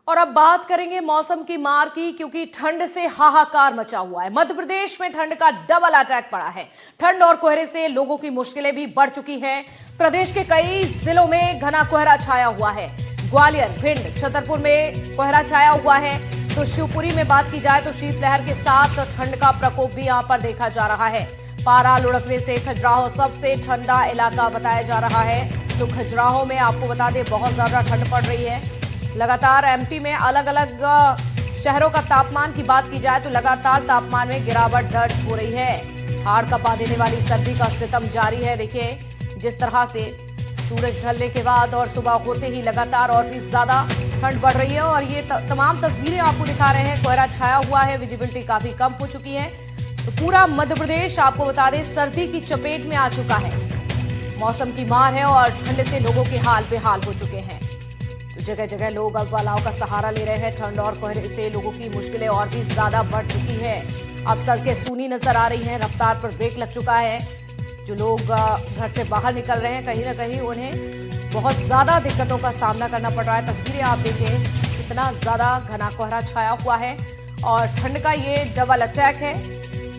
और अब बात करेंगे मौसम की मार की, क्योंकि ठंड से हाहाकार मचा हुआ है। मध्य प्रदेश में ठंड का डबल अटैक पड़ा है। ठंड और कोहरे से लोगों की मुश्किलें भी बढ़ चुकी हैं। प्रदेश के कई जिलों में घना कोहरा छाया हुआ है। ग्वालियर, भिंड, छतरपुर में कोहरा छाया हुआ है। तो शिवपुरी में बात की जाए तो शीतलहर के साथ ठंड का प्रकोप भी यहां पर देखा जा रहा है। पारा लुढ़कने से खजुराहो सबसे ठंडा इलाका बताया जा रहा है। तो खजुराहो में आपको बता दें बहुत ज्यादा ठंड पड़ रही है। लगातार एमपी में अलग अलग शहरों का तापमान की बात की जाए तो लगातार तापमान में गिरावट दर्ज हो रही है। हाड़ कपा देने वाली सर्दी का सितम जारी है। देखिए जिस तरह से सूरज ढलने के बाद और सुबह होते ही लगातार और भी ज्यादा ठंड बढ़ रही है। और ये तमाम तस्वीरें आपको दिखा रहे हैं। कोहरा छाया हुआ है, विजिबिलिटी काफी कम हो चुकी है। तो पूरा मध्य प्रदेश आपको बता दें सर्दी की चपेट में आ चुका है। मौसम की मार है और ठंड से लोगों के हाल बेहाल हो चुके हैं। तो जगह जगह लोग अब अलाव का सहारा ले रहे हैं। ठंड और कोहरे से लोगों की मुश्किलें और भी ज्यादा बढ़ चुकी है। अब सड़कें सूनी नजर आ रही हैं, रफ्तार पर ब्रेक लग चुका है। जो लोग घर से बाहर निकल रहे हैं कहीं ना कहीं उन्हें बहुत ज्यादा दिक्कतों का सामना करना पड़ रहा है। तस्वीरें आप देखें कितना ज्यादा घना कोहरा छाया हुआ है और ठंड का ये डबल अटैक है।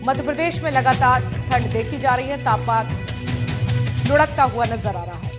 मध्य प्रदेश में लगातार ठंड देखी जा रही है, तापमान लुढ़कता हुआ नजर आ रहा है।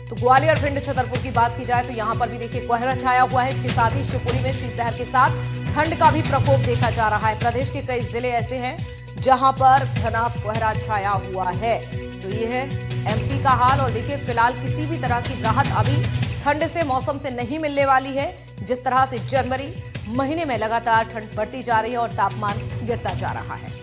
तो ग्वालियर, भिंड, छतरपुर की बात की जाए तो यहां पर भी देखिए कोहरा छाया हुआ है। इसके साथ ही शिवपुरी में शीतलहर के साथ ठंड का भी प्रकोप देखा जा रहा है। प्रदेश के कई जिले ऐसे हैं जहां पर घना कोहरा छाया हुआ है। तो ये है एमपी का हाल। और देखिए फिलहाल किसी भी तरह की राहत अभी ठंड से मौसम से नहीं मिलने वाली है। जिस तरह से जनवरी महीने में लगातार ठंड बढ़ती जा रही है और तापमान गिरता जा रहा है।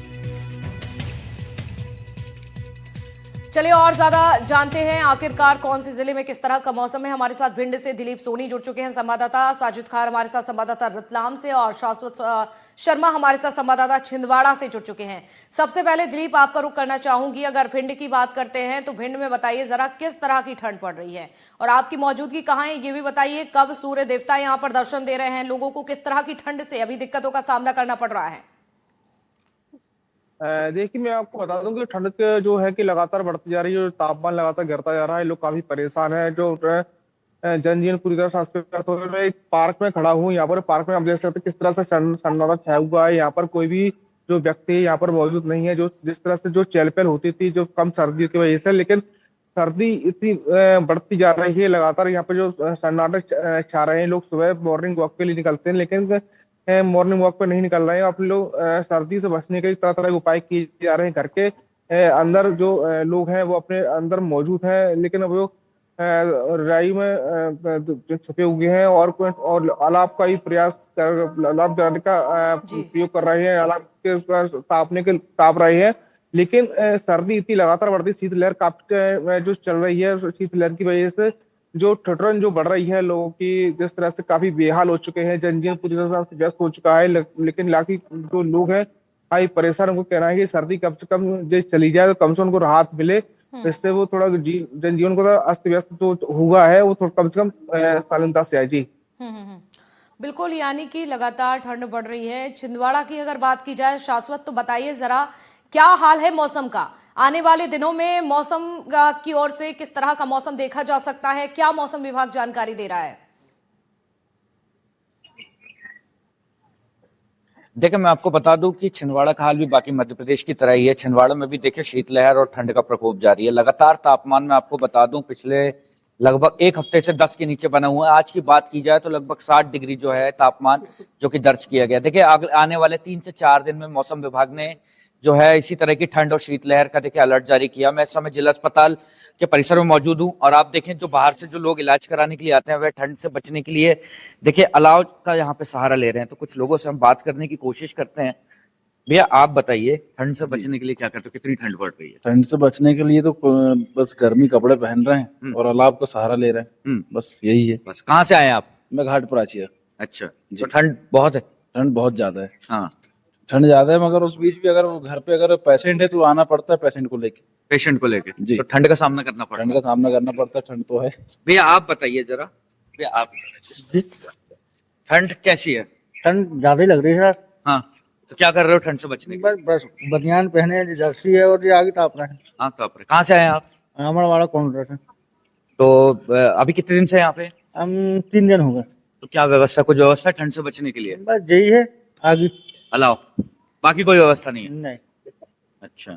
चलिए और ज्यादा जानते हैं आखिरकार कौन से जिले में किस तरह का मौसम है। हमारे साथ भिंड से दिलीप सोनी जुड़ चुके हैं संवाददाता, साजिद खान हमारे साथ संवाददाता रतलाम से और शाश्वत शर्मा हमारे साथ संवाददाता छिंदवाड़ा से जुड़ चुके हैं। सबसे पहले दिलीप आपका रुख करना चाहूंगी, अगर भिंड की बात करते हैं तो भिंड में बताइए जरा किस तरह की ठंड पड़ रही है और आपकी मौजूदगी कहाँ है ये भी बताइए। कब सूर्य देवता यहाँ पर दर्शन दे रहे हैं, लोगों को किस तरह की ठंड से अभी दिक्कतों का सामना करना पड़ रहा है? देखिए मैं आपको बता दूं कि ठंड के जो है कि लगातार बढ़ती जा रही है, जो तापमान लगातार गिरता जा रहा है, लोग काफी परेशान हैं। जो जनजीवन पूरी तरह से अस्त व्यस्त हो रहा है। मैं एक पार्क में खड़ा हूँ, यहाँ पर पार्क में आप देख सकते हैं किस तरह से सन्नाटा छाया हुआ है। यहाँ पर कोई भी जो व्यक्ति है यहाँ पर मौजूद नहीं है। जो जिस तरह से जो चहल पहल होती थी जो कम सर्दी की वजह से, लेकिन सर्दी इतनी बढ़ती जा रही है लगातार। यहाँ पर जो सन्नाटे छा रहे हैं, लोग सुबह मॉर्निंग वॉक के लिए निकलते हैं लेकिन मॉर्निंग वॉक पे नहीं निकल रहे हैं। आप लोग सर्दी से बचने के लिए तरह तरह के उपाय किए जा रहे हैं। घर के अंदर जो लोग हैं वो अपने अंदर मौजूद हैं, लेकिन अब वो रजाई में जो छुपे हुए हैं और अलाव का ही प्रयास अलाव जलाने का जी प्रयोग कर रहे हैं। अलाव के ताप रहे हैं, लेकिन सर्दी इतनी लगातार बढ़ती, शीतलहर काफी जो चल रही है, शीतलहर की वजह से जो ठिठुरन जो बढ़ रही है लोगों की, जिस तरह से काफी बेहाल हो चुके हैं, जनजीवन पूरी तरह से व्यस्त हो चुका है। लेकिन बाकी जो लोग हैं काफी परेशान। उनको कहना है कि सर्दी कम से कम जो चली जाए तो कम से उनको राहत मिले। इससे वो थोड़ा जनजीवन को अस्त व्यस्त जो हुआ है वो थोड़ा कम से कम शालीनता से आए। जी हम्म। बिल्कुल, यानी कि लगातार ठंड बढ़ रही है। छिंदवाड़ा की अगर बात की जाए शाश्वत, तो बताइए जरा क्या हाल है मौसम का? आने वाले दिनों में मौसम की ओर से किस तरह का मौसम देखा जा सकता है? क्या मौसम विभाग जानकारी दे रहा है? देखिए मैं आपको बता दूं कि छिंदवाड़ा का हाल भी बाकी मध्य प्रदेश की तरह ही है। छिंदवाड़ा में भी देखिए शीतलहर और ठंड का प्रकोप जारी है। लगातार तापमान में आपको बता दूं पिछले लगभग एक हफ्ते से 10 के नीचे बना हुआ है। आज की बात की जाए तो लगभग 60 डिग्री जो है तापमान जो कि दर्ज किया गया। देखिए आने वाले 3 से 4 दिन में मौसम विभाग ने जो है इसी तरह की ठंड और शीतलहर का देखिए अलर्ट जारी किया। मैं इस समय जिला अस्पताल के परिसर में मौजूद हूं और आप देखें जो बाहर से जो लोग इलाज कराने के लिए आते हैं वह ठंड से बचने के लिए देखिए अलाव का यहाँ पे सहारा ले रहे हैं। तो कुछ लोगों से हम बात करने की कोशिश करते हैं। भैया आप बताइए ठंड से बचने के लिए क्या करते हो, कितनी ठंड पड़ रही है? ठंड से बचने के लिए तो बस गर्मी कपड़े पहन रहे हैं और अलाव का सहारा ले रहे हैं, बस यही है। बस कहाँ से आए आप? मैं घाट प्राची है। अच्छा, तो ठंड बहुत है? ठंड बहुत ज्यादा है। हाँ, ठंड ज्यादा है, मगर उस बीच भी अगर घर पे अगर पेशेंट है तो आना पड़ता है पेशेंट को लेके। पेशेंट को लेके जी। तो ठंड का सामना करना पड़ ठंड रहा का सामना करना पड़ता है, ठंड तो है। है। भैया आप बताइए जरा, भैया आप ठंड कैसी है? ठंड ज्यादा ही लग रही है सर। हाँ, तो क्या कर रहे हो ठंड से बचने के लिए? बस बनियान पहने हैं, जर्सी है और ये आगे ताप रहे हैं। हाँ, तो आप कहाँ से आए आप? हमारा वाला काउंटर है। तो अभी कितने दिन से यहाँ पे? हम 3 दिन हो गए। तो तो क्या व्यवस्था, कुछ व्यवस्था ठंड से बचने के लिए? बस यही है आगे। अलाव, बाकी कोई व्यवस्था नहीं है? नहीं, अच्छा।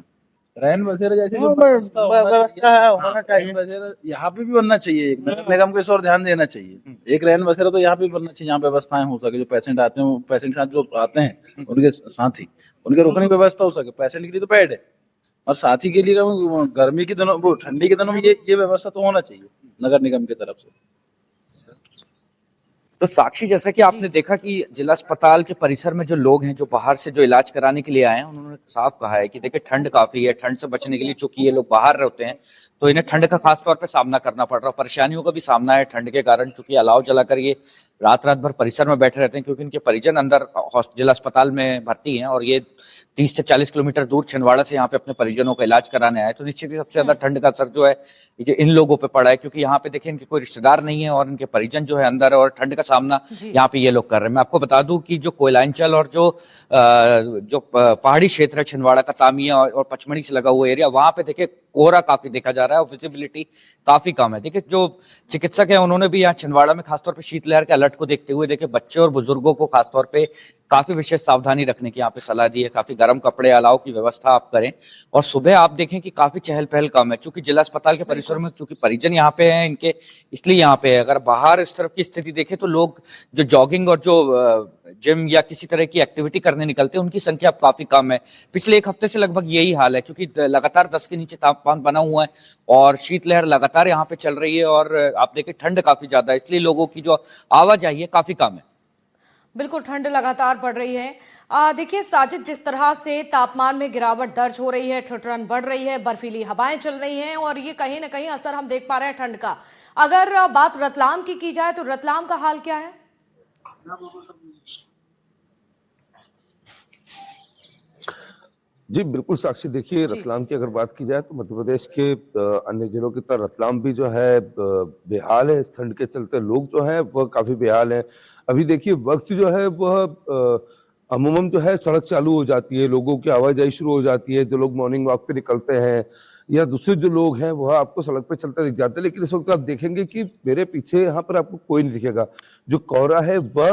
रैन बसेरा जैसे जो हाँ, व्यवस्था व्यवस्था है, होना चाहिए। रैन बसेरा यहाँ पे भी बनना चाहिए, एक नगर निगम को इस और ध्यान देना चाहिए। एक रैन बसेरा तो यहाँ पे भी बनना चाहिए, जहाँ व्यवस्थाएं हो सके, जो पेशेंट आते हैं, पेशेंट के साथ जो आते हैं उनके साथ ही उनके रुकने की व्यवस्था हो सके। पेशेंट के लिए तो बेड है, और साथी के लिए गर्मी के दिनों, वो ठंडी के दिनों में ये व्यवस्था तो होना चाहिए नगर निगम की तरफ से। तो साक्षी, जैसा कि आपने देखा कि जिला अस्पताल के परिसर में जो लोग हैं, जो बाहर से जो इलाज कराने के लिए आए हैं, उन्होंने साफ कहा है कि देखिए ठंड काफी है, ठंड से बचने के लिए चूंकि ये लोग बाहर रहते हैं तो इन्हें ठंड का खास तौर पे सामना करना पड़ रहा है। परेशानियों का भी सामना है ठंड के कारण, चूंकि अलाव जलाकर ये रात रात भर परिसर में बैठे रहते हैं, क्योंकि इनके परिजन अंदर जिला अस्पताल में भर्ती हैं और ये 30 से 40 किलोमीटर दूर छिंदवाड़ा से यहाँ पे अपने परिजनों का इलाज कराने आए। तो निश्चित ही सबसे ज्यादा ठंड का असर जो है ये इन लोगों पे पड़ा है, क्योंकि यहाँ पे देखिए इनके कोई रिश्तेदार नहीं है और इनके परिजन जो है अंदर है, और ठंड का सामना यहाँ पे ये लोग कर रहे हैं। मैं आपको बता दूं कि जो कोयलांचल और जो पहाड़ी क्षेत्र है छिंदवाड़ा का, तामिया और पचमढ़ी से लगा हुआ एरिया, वहां पे देखिए कोहरा काफी देखा जा रहा है और विजिबिलिटी काफी कम है। देखिए जो चिकित्सक है उन्होंने भी यहाँ छिंदवाड़ा में खासतौर पे शीतलहर के अलर्ट को देखते हुए देखिए बच्चे और बुजुर्गों को खासतौर पे काफी विशेष सावधानी रखने की यहाँ पे सलाह दी है। काफी गर्म कपड़े, अलाव की व्यवस्था आप करें, और सुबह आप देखें कि काफी चहल पहल कम है, चूंकि जिला अस्पताल के परिसर में चूंकि परिजन यहाँ पे हैं इनके, इसलिए यहाँ पे है। अगर बाहर इस तरफ की स्थिति देखें तो लोग जो जॉगिंग और जो जिम या किसी तरह की एक्टिविटी करने निकलते हैं उनकी संख्या अब काफी कम है। पिछले एक हफ्ते से लगभग यही हाल है, क्योंकि लगातार 10 के नीचे तापमान बना हुआ है और शीतलहर लगातार यहाँ पे चल रही है, और आप देखिए ठंड काफी ज्यादा है, इसलिए लोगों की जो आवाजाही है काफी कम है। बिल्कुल, ठंड लगातार बढ़ रही है। देखिए साजिद, जिस तरह से तापमान में गिरावट दर्ज हो रही है, ठिठुरन बढ़ रही है, बर्फीली हवाएं चल रही हैं और ये कहीं ना कहीं असर हम देख पा रहे हैं ठंड का। अगर बात रतलाम की जाए तो रतलाम का हाल क्या है? जी बिल्कुल साक्षी, देखिए रतलाम की अगर बात की जाए तो मध्य प्रदेश के अन्य जिलों की तरह रतलाम भी जो है बेहाल है। इस ठंड के चलते लोग जो है वह काफी बेहाल है। अभी देखिए वक्त जो है वह अमूमन जो है सड़क चालू हो जाती है, लोगों की आवाजाही शुरू हो जाती है, जो लोग मॉर्निंग वॉक पे निकलते हैं या दूसरे जो लोग हैं वह आपको सड़क पे चलते दिख जाते हैं। लेकिन इस वक्त आप देखेंगे कि मेरे पीछे यहाँ पर आपको कोई नहीं दिखेगा। जो कोहरा है वह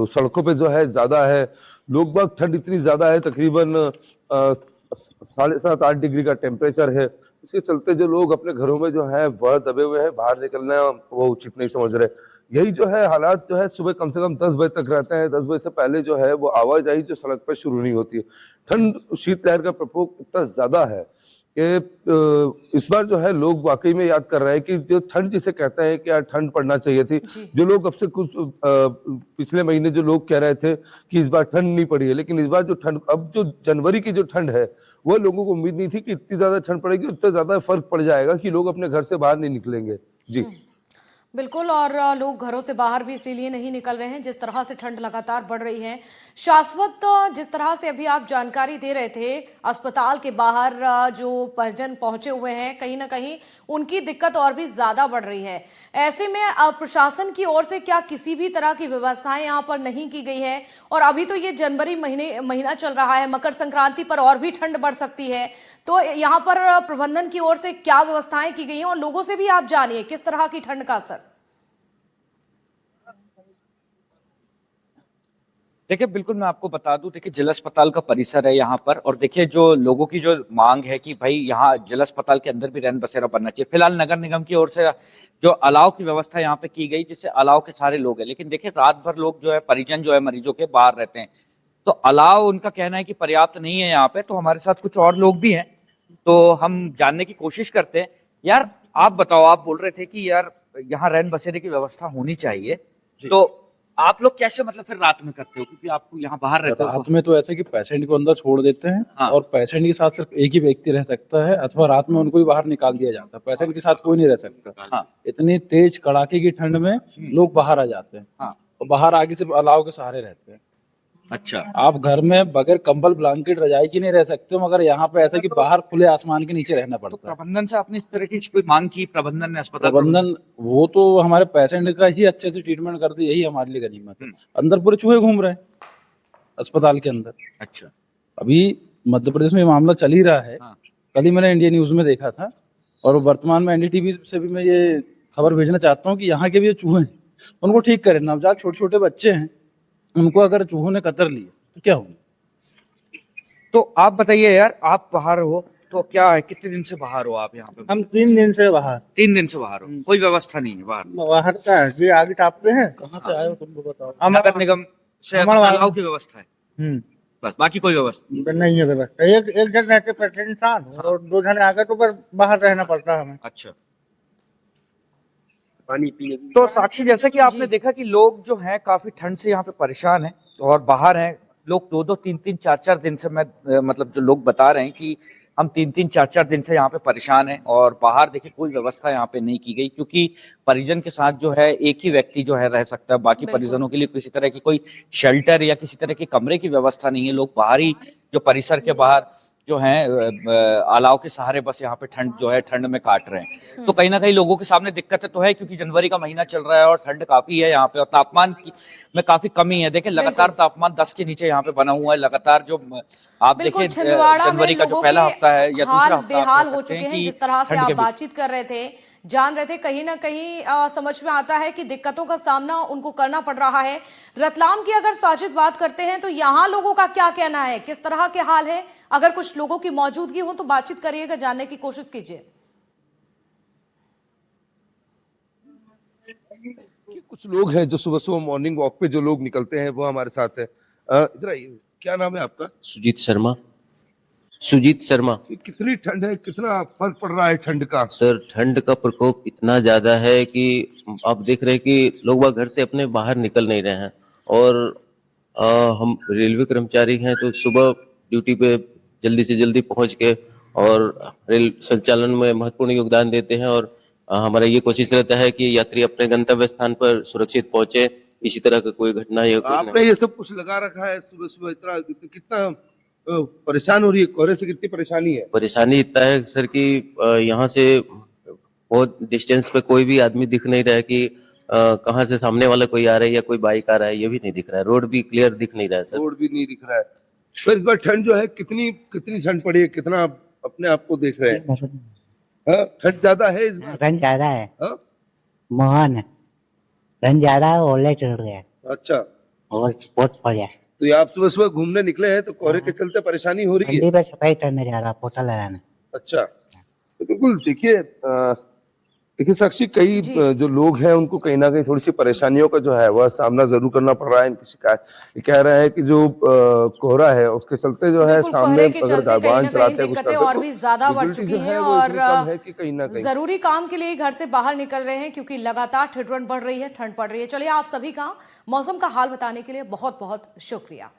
सड़कों पे जो है ज्यादा है। लोग बाग, ठंड इतनी ज्यादा है, तकरीबन 7.5-8 डिग्री का टेम्परेचर है। इसके चलते जो लोग अपने घरों में जो है वह दबे हुए हैं, बाहर निकलना वो उचित नहीं समझ रहे। यही जो है हालात जो है सुबह कम से कम 10 बजे तक रहते हैं। 10 बजे से पहले जो है वो आवाजाही जो सड़क पर शुरू नहीं होती है। ठंड, शीतलहर का प्रकोप इतना ज्यादा है कि इस बार जो है लोग वाकई में याद कर रहे हैं कि जो ठंड जिसे कहते हैं कि यार ठंड पड़ना चाहिए थी। जो लोग अब से कुछ पिछले महीने जो लोग कह रहे थे कि इस बार ठंड नहीं पड़ी है, लेकिन इस बार जो ठंड, अब जो जनवरी की जो ठंड है वो लोगों को उम्मीद नहीं थी कि इतनी ज्यादा ठंड पड़ेगी, इतना ज्यादा फर्क पड़ जाएगा कि लोग अपने घर से बाहर नहीं निकलेंगे। जी बिल्कुल, और लोग घरों से बाहर भी इसीलिए नहीं निकल रहे हैं जिस तरह से ठंड लगातार बढ़ रही है। शाश्वत, जिस तरह से अभी आप जानकारी दे रहे थे, अस्पताल के बाहर जो परिजन पहुंचे हुए हैं, कहीं ना कहीं उनकी दिक्कत और भी ज्यादा बढ़ रही है। ऐसे में प्रशासन की ओर से क्या किसी भी तरह की व्यवस्थाएं यहाँ पर नहीं की गई है? और अभी तो ये जनवरी महीना चल रहा है, मकर संक्रांति पर और भी ठंड बढ़ सकती है, तो यहाँ पर प्रबंधन की ओर से क्या व्यवस्थाएं की गई हैं? और लोगों से भी आप जानिए किस तरह की ठंड का असर। देखिए बिल्कुल, मैं आपको बता दूं, देखिए जिला अस्पताल का परिसर है यहाँ पर, और देखिए जो लोगों की जो मांग है कि भाई यहाँ जिला अस्पताल के अंदर भी रैन बसेरा बनना चाहिए। फिलहाल नगर निगम की ओर से जो अलाव की व्यवस्था यहाँ पे की गई, जिससे अलाव के सारे लोग हैं, लेकिन देखिए रात भर लोग जो है परिजन जो है मरीजों के बाहर रहते हैं, तो अलाव उनका कहना है कि पर्याप्त नहीं है यहाँ पे। तो हमारे साथ कुछ और लोग भी हैं, तो हम जानने की कोशिश करते हैं। यार आप बताओ, आप बोल रहे थे कि यार यहाँ रैन बसेरे की व्यवस्था होनी चाहिए, तो आप लोग कैसे मतलब फिर रात में करते हो, क्योंकि आपको यहाँ बाहर रहते हो? रात में तो ऐसे कि पेशेंट को अंदर छोड़ देते हैं। हाँ। और पेशेंट के साथ सिर्फ एक ही व्यक्ति रह सकता है, अथवा रात में उनको भी बाहर निकाल दिया जाता है। पेशेंट के साथ कोई नहीं रह सकता। हाँ। इतनी तेज कड़ाके की ठंड में लोग बाहर आ जाते हैं। हाँ। और बाहर आगे सिर्फ अलाव के सहारे रहते हैं। अच्छा, आप घर में बगैर कंबल, ब्लैंकेट, रजाई की नहीं रह सकते हो, मगर यहाँ पे ऐसा कि बाहर खुले आसमान के नीचे रहना तो पड़ता है। प्रबंधन से आपने इस तरह की कोई मांग की? प्रबंधन ने, अस्पताल प्रबंधन, वो तो हमारे पेशेंट का ही अच्छे से ट्रीटमेंट करते, यही हमारे लिए गनीमत है। अंदर पूरे चूहे घूम रहे हैं अस्पताल के अंदर। अच्छा, अभी मध्य प्रदेश में ये मामला चल ही रहा है। हाँ। कल ही मैंने इंडिया न्यूज में देखा था, और वर्तमान में एनडीटीवी से भी मैं ये खबर भेजना चाहता हूँ कि यहाँ के भी जो चूहे हैं उनको ठीक करें। नवजात छोटे छोटे बच्चे हैं, उनको अगर चूहों ने कतर लिया तो क्या होगा? तो आप बताइए यार, आप बाहर हो तो क्या है, कितने दिन से बाहर हो आप यहाँ पे? हम 3 दिन से बाहर। 3 दिन से बाहर हो, कोई व्यवस्था नहीं है बाहर? बाहर का है जी, आगे टापते हैं। कहाँ से आए हो तुमको बताओ। नगर निगम से हमारा- अलाव की व्यवस्था है, बस बाकी कोई व्यवस्था? नहीं है व्यवस्था। एक जन रहते परेशान और 2 जने आगे तो पर बाहर रहना पड़ता है हमें। अच्छा, पानी पीने। तो साक्षी, जैसा कि आपने देखा कि लोग जो हैं काफी ठंड से यहाँ पे परेशान हैं और बाहर हैं लोग 2-2, 3-3, 4-4 दिन से। मैं मतलब जो लोग बता रहे हैं कि हम 3-3, 4-4 दिन से यहाँ पे परेशान हैं और बाहर देखिए कोई व्यवस्था यहाँ पे नहीं की गई, क्योंकि परिजन के साथ जो है एक ही व्यक्ति जो है रह सकता है, बाकी परिजनों के लिए किसी तरह की कोई शेल्टर या किसी तरह के कमरे की व्यवस्था नहीं है। लोग बाहरी जो परिसर के बाहर जो है अलाव के सहारे बस यहाँ पे ठंड जो है ठंड में काट रहे हैं। तो कहीं ना कहीं लोगों के सामने दिक्कतें तो है, क्योंकि जनवरी का महीना चल रहा है और ठंड काफी है यहाँ पे और तापमान की में काफी कमी है। देखिए लगातार तापमान 10 के नीचे यहाँ पे बना हुआ है। लगातार जो आप देखिए जनवरी का जो पहला हफ्ता है या दूसरा हफ्ता, बेहाल हो चुके हैं। जिस तरह से आप बातचीत कर रहे थे, जान रहे थे, कहीं ना कहीं समझ में आता है कि दिक्कतों का सामना उनको करना पड़ रहा है। रतलाम की अगर साजिद बात करते हैं तो यहाँ लोगों का क्या कहना है, किस तरह के हाल है? अगर कुछ लोगों की मौजूदगी हो तो बातचीत करिएगा, जानने की कोशिश कीजिए। कुछ लोग हैं जो सुबह सुबह मॉर्निंग वॉक पे जो लोग निकलते हैं वो हमारे साथ है। इधर आइए, क्या नाम है आपका? सुजीत शर्मा। सुजीत शर्मा। कितनी ठंड है, कितना फर्क पड़ रहा है ठंड का? सर ठंड का प्रकोप इतना ज्यादा है कि आप देख रहे हैं कि लोग बाग घर से अपने बाहर निकल नहीं रहे हैं। और हम रेलवे कर्मचारी हैं तो सुबह ड्यूटी पे जल्दी से जल्दी पहुंच के और रेल संचालन में महत्वपूर्ण योगदान देते हैं। और हमारा ये कोशिश रहता है कि यात्री अपने गंतव्य स्थान पर सुरक्षित पहुंचे, इसी तरह का कोई घटना या कुछ आपने ये सब कुछ लगा रखा है सुबह सुबह, इतना कितना परेशान हो रही है कोहरे से? कितनी परेशानी है? परेशानी इतना है सर कि यहाँ से बहुत डिस्टेंस पे कोई भी आदमी दिख नहीं रहा है कि कहाँ से सामने वाला कोई आ रहा है या कोई बाइक आ रहा है, ये भी नहीं दिख रहा है। रोड भी क्लियर दिख नहीं रहा है सर। रोड भी नहीं दिख रहा है। फिर इस बार ठंड जो है कितनी कितनी ठंड पड़ी है, कितना आप अपने आप को देख रहे हैं? हाँ, ठंड ज्यादा है इस बार? ठंड ज्यादा है। हाँ? मोहन ठंड ज्यादा है, ओले चल रहे हैं अच्छा, और बहुत पड़ गया। तो ये आप सुबह सुबह घूमने निकले हैं तो कोहरे के चलते परेशानी हो रही है? ठंडी पे सफाई करने जा रहा, पोटा लगाने। अच्छा, तो बिल्कुल देखिए देखिए साक्षी, कई जो लोग हैं उनको कहीं ना कहीं थोड़ी सी परेशानियों का जो है वह सामना जरूर करना पड़ रहा है। इनकी शिकायत ये कह रहे हैं कि जो कोहरा है उसके चलते जो है सामने अगर वाहन चलाते हैं दिक्कतें और भी ज्यादा बढ़ चुकी हैं और कहीं ना कहीं जरूरी काम के लिए घर से बाहर निकल रहे हैं, क्योंकि लगातार ठिठुरन बढ़ रही है, ठंड पड़ रही है। चलिए, आप सभी का मौसम का हाल बताने के लिए बहुत बहुत शुक्रिया।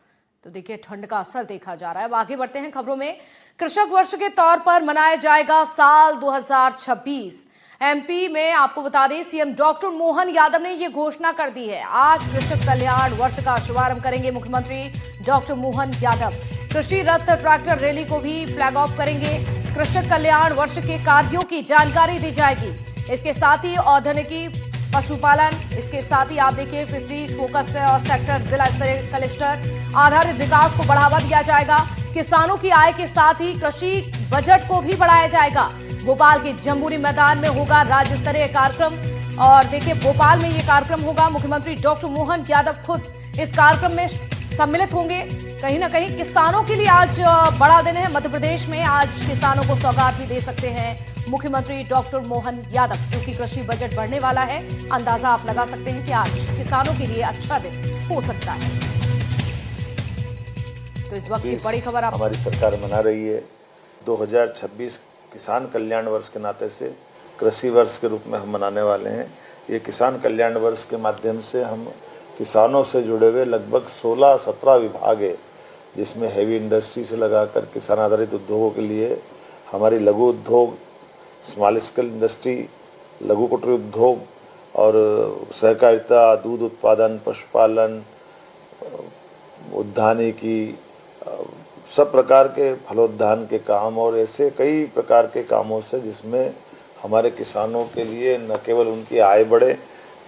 तो देखिए, ठंड का असर देखा जा रहा है। अब आगे बढ़ते हैं खबरों में। कृषक वर्ष के तौर पर मनाया जाएगा साल 2026। एमपी में आपको बता दें, सीएम डॉक्टर मोहन यादव ने यह घोषणा कर दी है। आज कृषक कल्याण वर्ष का शुभारंभ करेंगे मुख्यमंत्री डॉक्टर मोहन यादव। कृषि रथ ट्रैक्टर रैली को भी फ्लैग ऑफ करेंगे। कृषक कल्याण वर्ष के कार्यों की जानकारी दी जाएगी। इसके साथ ही औद्योगिकी, पशुपालन, इसके साथ ही आप देखिए फिशरीज फोकस और सेक्टर जिला स्तरीय क्लस्टर आधारित विकास को बढ़ावा दिया जाएगा। किसानों की आय के साथ ही कृषि बजट को भी बढ़ाया जाएगा। भोपाल के जम्बूरी मैदान में होगा राज्य स्तरीय कार्यक्रम और देखिए भोपाल में ये कार्यक्रम होगा। मुख्यमंत्री डॉक्टर मोहन यादव खुद इस कार्यक्रम में सम्मिलित होंगे। कहीं ना कहीं किसानों के लिए आज बड़ा दिन है। मध्य प्रदेश में आज किसानों को सौगात भी दे सकते हैं मुख्यमंत्री डॉक्टर मोहन यादव, क्योंकि कृषि बजट बढ़ने वाला है। अंदाजा आप लगा सकते हैं कि आज किसानों के लिए अच्छा दिन हो सकता है। तो इस वक्त की बड़ी खबर आप हमारी सरकार मना रही है। 2026 किसान कल्याण वर्ष के नाते से कृषि वर्ष के रूप में हम मनाने वाले हैं। ये किसान कल्याण वर्ष के माध्यम से हम किसानों से जुड़े हुए लगभग 16-17 विभाग है, जिसमें हैवी इंडस्ट्री से लगाकर किसान आधारित उद्योगों के लिए हमारी लघु उद्योग, स्मॉल स्केल इंडस्ट्री, लघु कुटीर उद्योग और सहकारिता, दूध उत्पादन, पशुपालन, उद्यानिकी, सब प्रकार के फलोद्यान के काम और ऐसे कई प्रकार के कामों से जिसमें हमारे किसानों के लिए न केवल उनकी आय बढ़े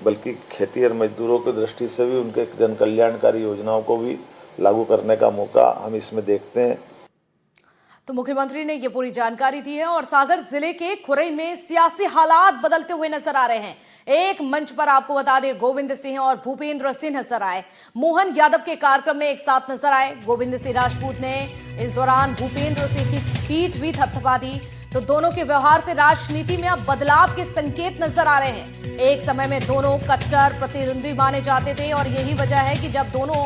बल्कि खेती और मजदूरों की दृष्टि से भी उनके जन कल्याणकारी योजनाओं को भी लागू करने का मौका हम इसमें देखते हैं। तो मुख्यमंत्री ने ये पूरी जानकारी दी है और सागर जिले के खुरई में सियासी हालात बदलते हुए नजर आ रहे हैं। एक मंच पर आपको बता दें, गोविंद सिंह और भूपेंद्र सिंह नजर आए। मोहन यादव के कार्यक्रम में एक साथ नजर आए। गोविंद सिंह राजपूत ने इस दौरान भूपेंद्र सिंह की पीठ भी थपथपा दी। तो दोनों के व्यवहार से राजनीति में अब बदलाव के संकेत नजर आ रहे हैं। एक समय में दोनों कट्टर प्रतिद्वंदी माने जाते थे और यही वजह है कि जब दोनों